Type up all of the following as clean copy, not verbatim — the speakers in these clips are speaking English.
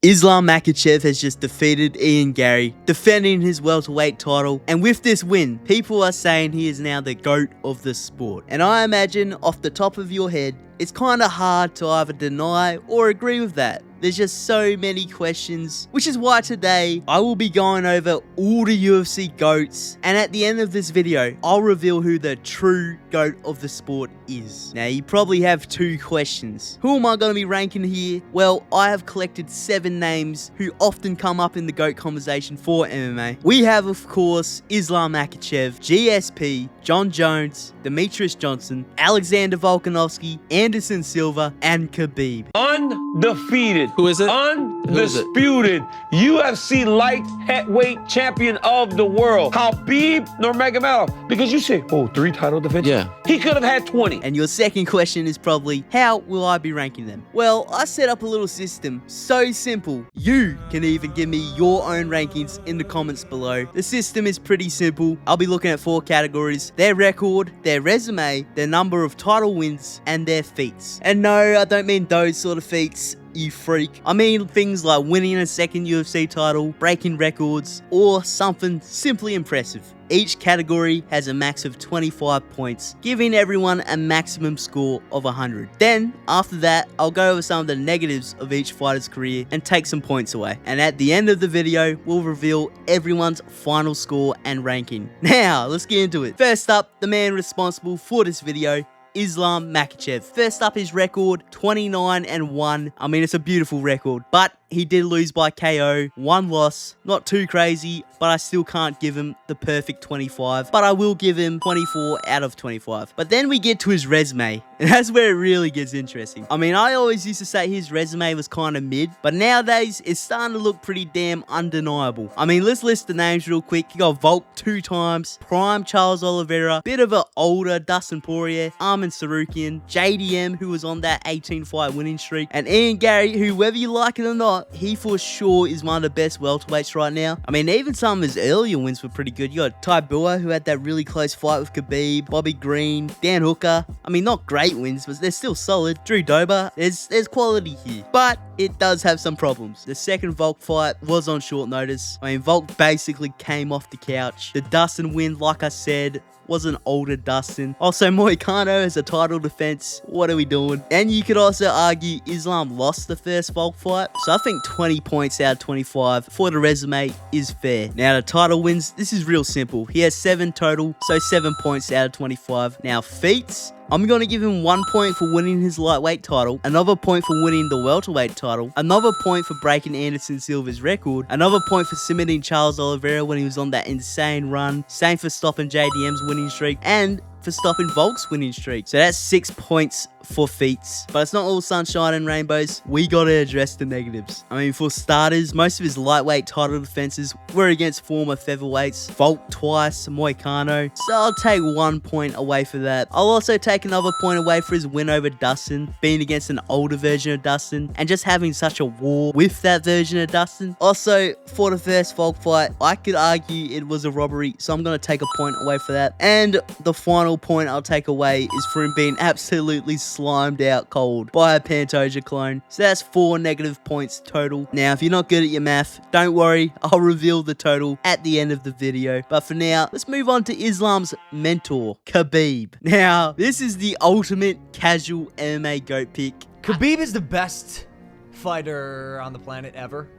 Islam Makhachev has just defeated Ian Garry, defending his welterweight title, and with this win, people are saying he is now the GOAT of the sport. And I imagine, off the top of your head, it's kinda hard to either deny or agree with that. There's just so many questions, which is why today I will be going over all the UFC GOATs, and at the end of this video, I'll reveal who the true GOAT of the sport is. Now, you probably have two questions. Who am I going to be ranking here? Well, I have collected 7 names who often come up in the GOAT conversation for MMA. We have, of course, Islam Makhachev, GSP, Jon Jones, Demetrius Johnson, Alexander Volkanovski, Anderson Silva, and Khabib. Undefeated. Who is it? Undisputed UFC light heavyweight champion of the world. Khabib Nurmagomedov. Because you say, oh, 3 title defenses? Yeah. He could have had 20. And your second question is probably, how will I be ranking them? Well, I set up a little system, so simple. You can even give me your own rankings in the comments below. The system is pretty simple. I'll be looking at 4 categories: their record, their resume, their number of title wins, and their feats. And no, I don't mean those sort of feats, you freak. I mean things like winning a second UFC title, breaking records, or something simply impressive. Each category has a max of 25 points, giving everyone a maximum score of 100. Then, after that, I'll go over some of the negatives of each fighter's career and take some points away. And at the end of the video, we'll reveal everyone's final score and ranking. Now, let's get into it. First up, the man responsible for this video, Islam Makhachev. First up, his record, 29-1. I mean, it's a beautiful record, but he did lose by KO, 1 loss. Not too crazy, but I still can't give him the perfect 25, but I will give him 24 out of 25. But then we get to his resume, and that's where it really gets interesting. I mean, I always used to say his resume was kind of mid, but nowadays, it's starting to look pretty damn undeniable. I mean, let's list the names real quick. You got Volk 2 times, prime Charles Oliveira, bit of an older Dustin Poirier, Arman Tsarukyan, JDM, who was on that 18-fight winning streak, and Ian Garry, who, whether you like it or not, he for sure is one of the best welterweights right now. I mean, even some of his earlier wins were pretty good. You got Ty Bua, who had that really close fight with Khabib, Bobby Green, Dan Hooker. I mean, not great wins, but they're still solid. Drew Dober, there's quality here, but it does have some problems. The second Volk fight was on short notice. I mean, Volk basically came off the couch. The Dustin win, like I said, was an older Dustin. Also, Moicano has a title defense. What are we doing? And you could also argue Islam lost the first Volk fight. So I think 20 points out of 25 for the resume is fair. Now, the title wins, this is real simple. He has 7 total, so 7 points out of 25. Now, feats, I'm going to give him 1 point for winning his lightweight title, another point for winning the welterweight title, another point for breaking Anderson Silva's record, another point for submitting Charles Oliveira when he was on that insane run, same for stopping JDM's winning streak, and for stopping Volk's winning streak. So that's 6 points for feats. But it's not all sunshine and rainbows. We gotta address the negatives. I mean, for starters, most of his lightweight title defenses were against former featherweights. Volk twice, Moicano. So I'll take 1 point away for that. I'll also take another point away for his win over Dustin, being against an older version of Dustin, and just having such a war with that version of Dustin. Also, for the first Volk fight, I could argue it was a robbery, so I'm gonna take a point away for that. And the final point I'll take away is for him being absolutely slimed out cold by a Pantoja clone. So that's 4 negative points total. Now, if you're not good at your math, don't worry, I'll reveal the total at the end of the video. But for now, let's move on to Islam's mentor, Khabib. Now, this is the ultimate casual MMA GOAT pick. Khabib is the best fighter on the planet ever.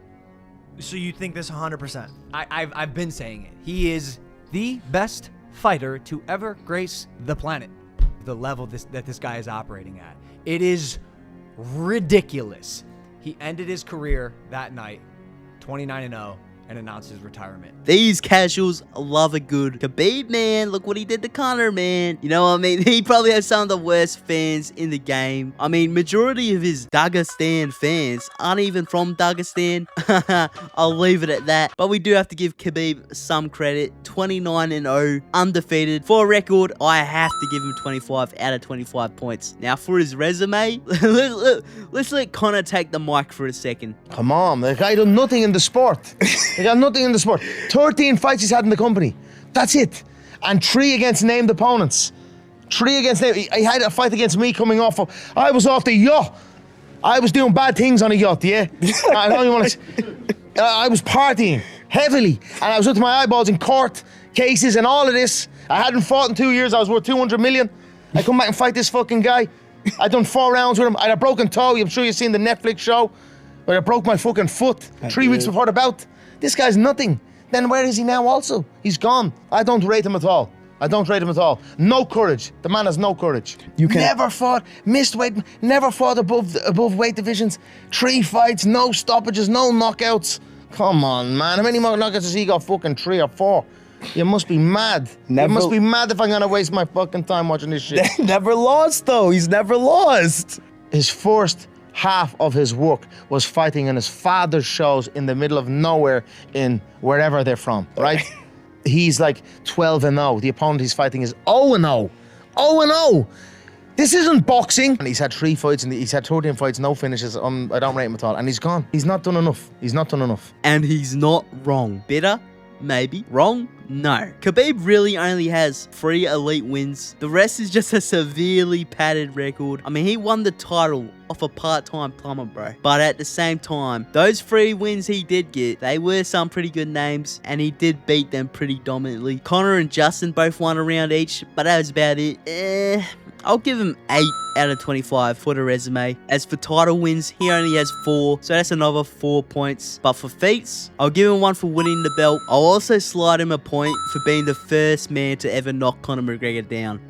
So you think this 100%? I've been saying it. He is the best fighter to ever grace the planet. The level that this guy is operating at, it is ridiculous. He ended his career that night 29-0 and announced his retirement. These casuals love a good Khabib, man. Look what he did to Conor, man. You know what I mean? He probably has some of the worst fans in the game. I mean, majority of his Dagestan fans aren't even from Dagestan. I'll leave it at that. But we do have to give Khabib some credit. 29-0, undefeated. For a record, I have to give him 25 out of 25 points. Now, for his resume, let's let Conor take the mic for a second. Come on, the guy done nothing in the sport. He got nothing in the sport. 13 fights he's had in the company. That's it. And 3 against named opponents. 3 against named. He had a fight against me coming off of... I was off the yacht. I was doing bad things on a yacht, yeah? I don't even want to... I was partying heavily, and I was up to my eyeballs in court cases and all of this. I hadn't fought in 2 years. I was worth 200 million. I come back and fight this fucking guy. I done 4 rounds with him. I had a broken toe. I'm sure you've seen the Netflix show where I broke my fucking foot 3 weeks before the bout. This guy's nothing. Then where is he now also? He's gone. I don't rate him at all. I don't rate him at all. No courage. The man has no courage. Never fought, missed weight, never fought above weight divisions. 3 fights, no stoppages, no knockouts. Come on, man. How many more knockouts has he got? Fucking 3 or 4. You must be mad. You must be mad if I'm gonna waste my fucking time watching this shit. Never lost though. He's never lost. His first half of his work was fighting in his father's shows in the middle of nowhere in wherever they're from, right? He's like 12-0. The opponent he's fighting is 0-0. 0-0. This isn't boxing. And he's had 3 fights and he's had 13 fights, no finishes. I don't rate him at all. And he's gone. He's not done enough. He's not done enough. And he's not wrong. Better? Maybe. Wrong? No. Khabib really only has 3 elite wins. The rest is just a severely padded record. I mean, he won the title off a part-time plumber, bro. But at the same time, those 3 wins he did get, they were some pretty good names, and he did beat them pretty dominantly. Conor and Justin both won a round each, but that was about it. I'll give him 8 out of 25 for the resume. As for title wins, he only has 4, so that's another 4 points. But for feats, I'll give him 1 for winning the belt. I'll also slide him a point for being the first man to ever knock Conor McGregor down.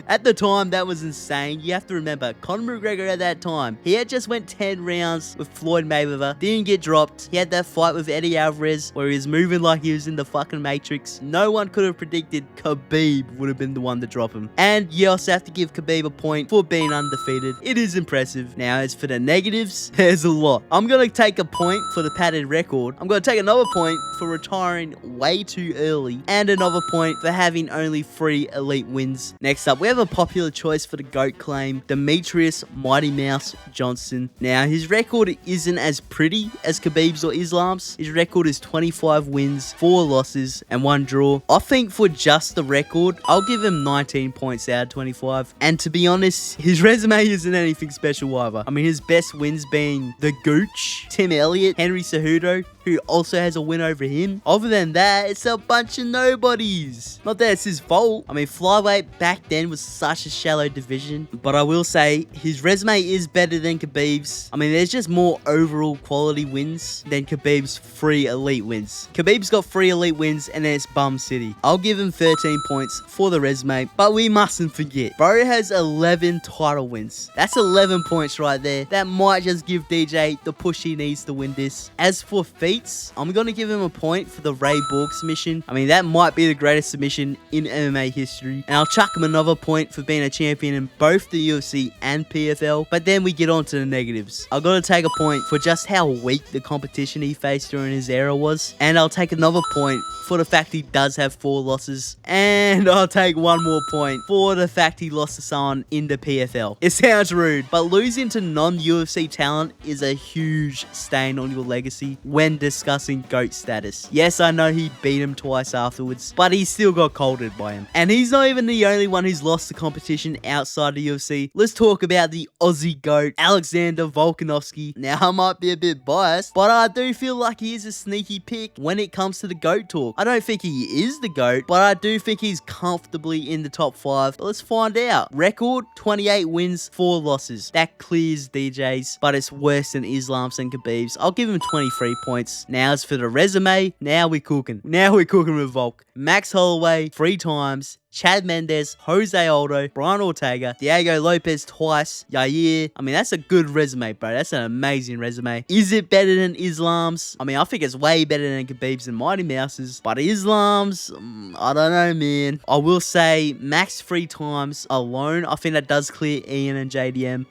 At the time, that was insane. You have to remember, Conor McGregor at that time, he had just went 10 rounds with Floyd Mayweather, didn't get dropped. He had that fight with Eddie Alvarez where he was moving like he was in the fucking Matrix. No one could have predicted Khabib would have been the one to drop him. And you also have to give Khabib a point for being undefeated. It is impressive. Now, as for the negatives, there's a lot. I'm going to take a point for the padded record. I'm going to take another point for retiring way too early, and another point for having only 3 elite wins. Next up, we have a popular choice for the GOAT claim, Demetrius Mighty Mouse Johnson. Now, his record isn't as pretty as Khabib's or Islam's. His record is 25 wins, 4 losses, and 1 draw. I think for just the record, I'll give him 19 points out of 25. And to be honest, his resume isn't anything special either. I mean, his best wins being the Gooch, Tim Elliott, Henry Cejudo, who also has a win over him. Other than that, it's a bunch of nobodies. Not that it's his fault. I mean, flyweight back then was such a shallow division, but I will say his resume is better than Khabib's. I mean, there's just more overall quality wins than Khabib's 3 elite wins. Khabib's got 3 elite wins and then it's Bum City. I'll give him 13 points for the resume, but we mustn't forget, bro has 11 title wins. That's 11 points right there. That might just give DJ the push he needs to win this. As for feats, I'm going to give him a point for the Ray Borg submission. I mean, that might be the greatest submission in MMA history. And I'll chuck him another point for being a champion in both the UFC and PFL. But then we get on to the negatives. I've got to take a point for just how weak the competition he faced during his era was. And I'll take another point for the fact he does have 4 losses. And I'll take 1 more point for the fact he lost to someone in the PFL. It sounds rude, but losing to non-UFC talent is a huge stain on your legacy when discussing GOAT status. Yes, I know he beat him twice afterwards, but he still got colded by him. And he's not even the only one who's lost the competition outside the UFC. Let's talk about the Aussie GOAT, Alexander Volkanovski. Now, I might be a bit biased, but I do feel like he is a sneaky pick when it comes to the GOAT talk. I don't think he is the GOAT, but I do think he's comfortably in the top 5. But let's find out. Record, 28 wins, 4 losses. That clears DJ's, but it's worse than Islam's and Khabib's. I'll give him 23 points. Now, as for the resume, now we're cooking. Now we're cooking with Volk. Max Holloway, 3 times. Chad Mendes, Jose Aldo, Brian Ortega, Diego Lopez twice, Yair. I mean, that's a good resume, bro. That's an amazing resume. Is it better than Islam's? I mean, I think it's way better than Khabib's and Mighty Mouse's, but Islam's, I don't know, man. I will say Max 3 times alone, I think that does clear Ian and JDM.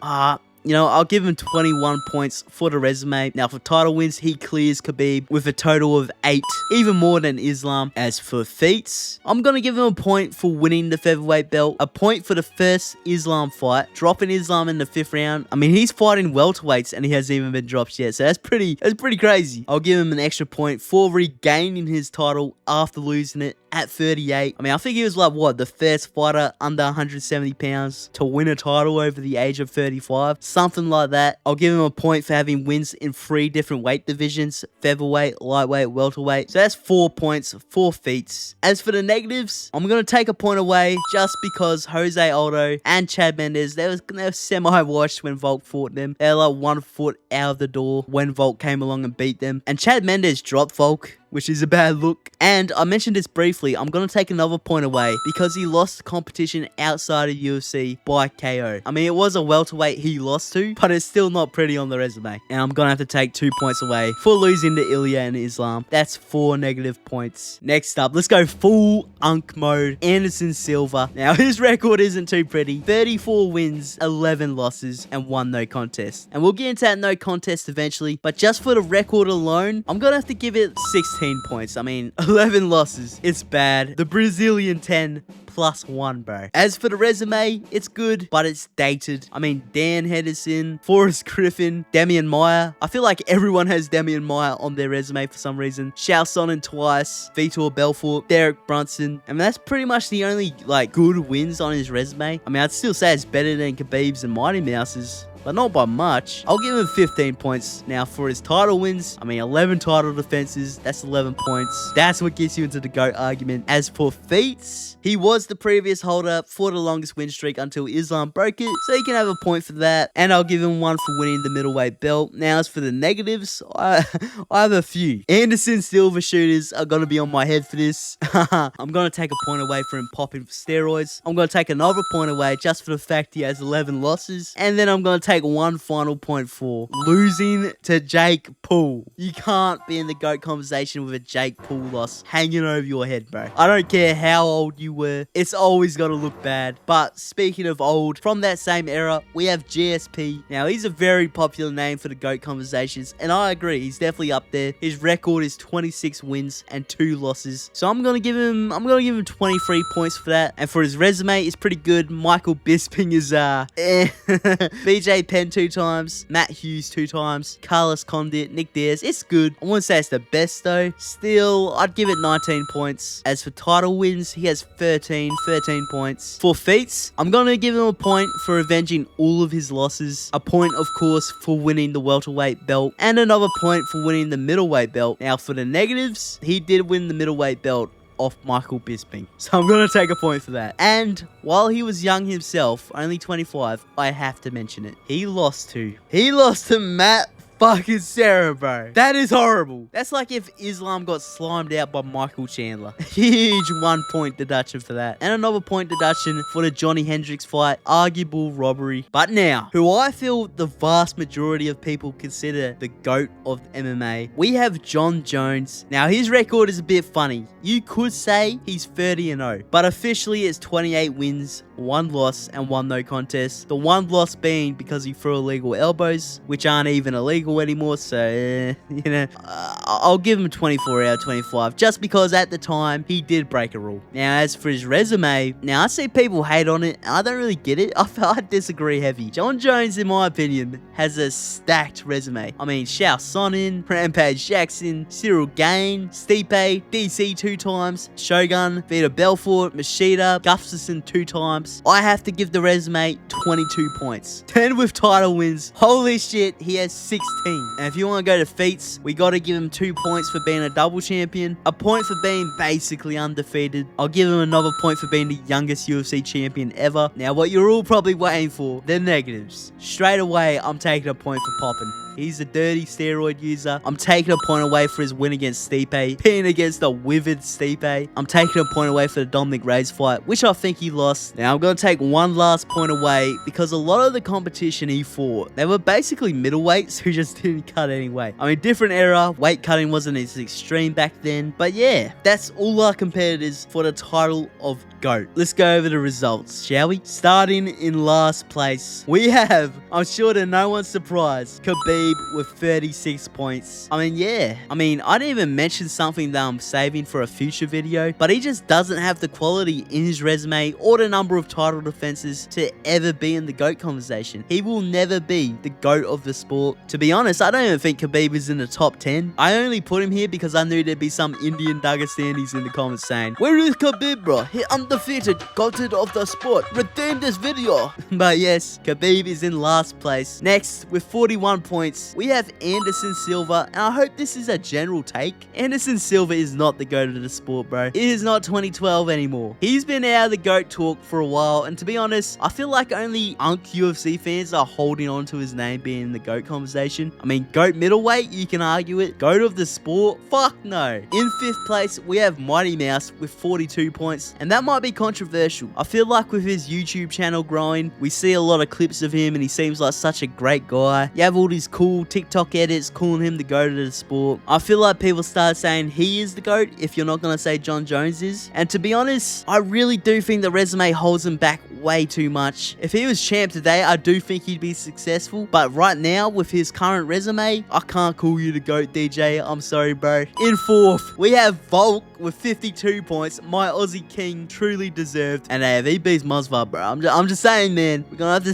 You know, I'll give him 21 points for the resume. Now, for title wins, he clears Khabib with a total of 8, even more than Islam. As for feats, I'm going to give him a point for winning the featherweight belt, a point for the first Islam fight, dropping Islam in the 5th round. I mean, he's fighting welterweights and he hasn't even been dropped yet, so that's pretty crazy. I'll give him an extra point for regaining his title after losing it at 38. I mean, I think he was like, what, the first fighter under 170 pounds to win a title over the age of 35. Something like that. I'll give him a point for having wins in 3 different weight divisions: featherweight, lightweight, welterweight. So that's 4 points, 4 feats. As for the negatives, I'm going to take a point away just because Jose Aldo and Chad Mendes, they were semi-washed when Volk fought them. They're like 1 foot out of the door when Volk came along and beat them. And Chad Mendes dropped Volk, which is a bad look. And I mentioned this briefly, I'm going to take another point away because he lost competition outside of UFC by KO. I mean, it was a welterweight he lost to, but it's still not pretty on the resume. And I'm going to have to take 2 points away for losing to Ilya and Islam. That's 4 negative points. Next up, let's go full unk mode. Anderson Silva. Now, his record isn't too pretty. 34 wins, 11 losses, and 1 no contest. And we'll get into that no contest eventually, but just for the record alone, I'm going to have to give it 16 points. I mean, 11 losses. It's bad. The Brazilian 10 plus 1, bro. As for the resume, it's good, but it's dated. I mean, Dan Henderson, Forrest Griffin, Damian Maia. I feel like everyone has Damian Maia on their resume for some reason. Shao Sonnen twice, Vitor Belfort, Derek Brunson. I mean, that's pretty much the only, like, good wins on his resume. I mean, I'd still say it's better than Khabib's and Mighty Mouse's, but not by much. I'll give him 15 points. Now, for his title wins, I mean, 11 title defenses, that's 11 points. That's what gets you into the GOAT argument. As for feats, he was the previous holder for the longest win streak until Islam broke it, so he can have a point for that. And I'll give him 1 for winning the middleweight belt. Now, as for the negatives, I have a few. Anderson Silva shooters are going to be on my head for this. I'm going to take a point away for him popping for steroids. I'm going to take another point away just for the fact he has 11 losses. And then I'm going to take 1 final point for losing to Jake Paul. You can't be in the GOAT conversation with a Jake Paul loss hanging over your head, bro. I don't care how old you were. It's always got to look bad. But speaking of old, from that same era, we have GSP. Now, he's a very popular name for the GOAT conversations, and I agree, he's definitely up there. His record is 26 wins and 2 losses. So I'm going to give him 23 points for that. And for his resume, it's pretty good. Michael Bisping is BJ Penn 2 times, Matt Hughes 2 times, Carlos Condit, Nick Diaz. It's good. I wouldn't say it's the best though. Still, I'd give it 19 points. As for title wins, he has 13 points. For feats, I'm going to give him a point for avenging all of his losses. A point, of course, for winning the welterweight belt, and another point for winning the middleweight belt. Now, for the negatives, he did win the middleweight belt off Michael Bisping, so I'm gonna take a point for that. And while he was young himself, only 25, I have to mention it. He lost to Matt fucking Sarah, bro. That is horrible. That's like if Islam got slimed out by Michael Chandler. Huge 1 point deduction for that. And another point deduction for the Johnny Hendricks fight. Arguable robbery. But now, who I feel the vast majority of people consider the GOAT of MMA, we have Jon Jones. Now, his record is a bit funny. You could say he's 30-0, but officially it's 28 wins, 1 loss, and 1 no contest. The 1 loss being because he threw illegal elbows, which aren't even illegal anymore, so, I'll give him 24 out of 25, just because at the time, he did break a rule. Now, as for his resume, now I see people hate on it, and I don't really get it. I disagree heavy. Jon Jones, in my opinion, has a stacked resume. I mean, Shao Sonnen, Rampage Jackson, Cyril Gane, Stipe, DC 2 times, Shogun, Vitor Belfort, Machida, Gustafsson 2 times. I have to give the resume 22 points. 10 with title wins. Holy shit, he has 16. And if you want to go to feats, we got to give him 2 points for being a double champion, a point for being basically undefeated. I'll give him another point for being the youngest UFC champion ever. Now, what you're all probably waiting for, the negatives. Straight away, I'm taking a point for popping. He's a dirty steroid user. I'm taking a point away for his win against Stipe, being against a withered Stipe. I'm taking a point away for the Dominic Reyes fight, which I think he lost. Now, I'm going to take 1 last point away because a lot of the competition he fought, they were basically middleweights who just didn't cut any weight. I mean, different era, weight cutting wasn't as extreme back then. But yeah, that's all our competitors for the title of GOAT. Let's go over the results, shall we? Starting in last place, we have, I'm sure to no one's surprise, Khabib Khabib with 36 points. I mean, yeah. I mean, I didn't even mention something that I'm saving for a future video, but he just doesn't have the quality in his resume or the number of title defenses to ever be in the GOAT conversation. He will never be the GOAT of the sport. To be honest, I don't even think Khabib is in the top 10. I only put him here because I knew there'd be some Indian Dagestanis in the comments saying, "Where is Khabib, bro? He undefeated, GOATed of the sport. Redeem this video." But yes, Khabib is in last place. Next, with 41 points, we have Anderson Silva, and I hope this is a general take. Anderson Silva is not the GOAT of the sport, bro. It is not 2012 anymore. He's been out of the GOAT talk for a while, and to be honest, I feel like only UFC fans are holding on to his name being in the GOAT conversation. I mean, GOAT middleweight, you can argue it. GOAT of the sport? Fuck no. In 5th place, we have Mighty Mouse with 42 points, and that might be controversial. I feel like with his YouTube channel growing, we see a lot of clips of him, and he seems like such a great guy. You have all these cool TikTok edits calling him the GOAT of the sport. I feel like people start saying he is the GOAT if you're not going to say Jon Jones is. And to be honest, I really do think the resume holds him back way too much. If he was champ today, I do think he'd be successful. But right now, with his current resume, I can't call you the GOAT, DJ. I'm sorry, bro. In 4th, we have Volk with 52 points. My Aussie king, truly deserved. And hey, if he beats Mozza, bro, I'm just saying, man, we're gonna have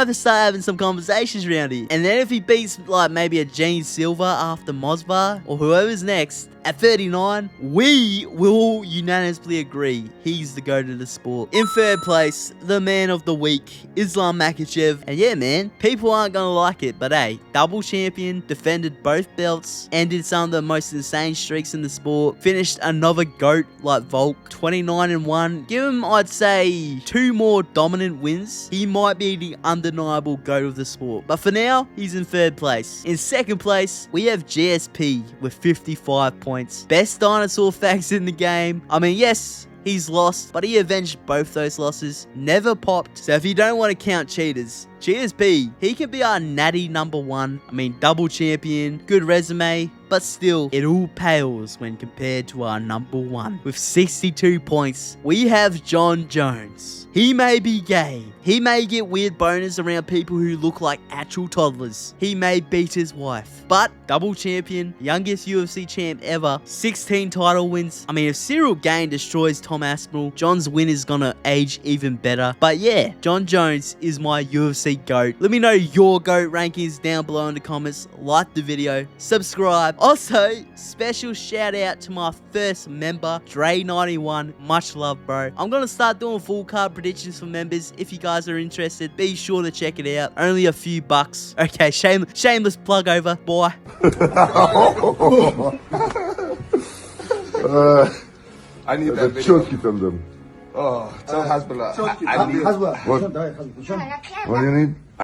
to start having some conversations around here. And then if he beats like maybe a Gene Silva after Mozza or whoever's next, at 39, we will unanimously agree he's the GOAT of the sport. In 3rd place, the man of the week, Islam Makhachev. And yeah, man, people aren't gonna like it, but hey, double champion, defended both belts, ended some of the most insane streaks in the sport, finished another GOAT like Volk, 29-1. Give him, I'd say, 2 more dominant wins. He might be the undeniable GOAT of the sport. But for now, he's in 3rd place. In 2nd place, we have GSP with 55 points. Best dinosaur facts in the game. I mean, yes, he's lost, but he avenged both those losses. Never popped. So if you don't want to count cheaters, GSP, he could be our natty number 1. I mean, double champion, good resume, but still, it all pales when compared to our number 1. With 62 points, we have Jon Jones. He may be gay. He may get weird boners around people who look like actual toddlers. He may beat his wife. But, double champion, youngest UFC champ ever, 16 title wins. I mean, if Cyril Gain destroys Tom Aspinall, Jon's win is gonna age even better. But yeah, Jon Jones is my UFC GOAT. Let me know your GOAT rankings down below in the comments. Like the video, subscribe. Also, special shout out to my first member, Dre91. Much love, bro. I'm gonna start doing full card predictions for members. If you guys are interested, be sure to check it out. Only a few bucks. Okay, shameless plug over. Bye. I need that video. Çok gittim. Oh, çok hasbala. I need. What do you need?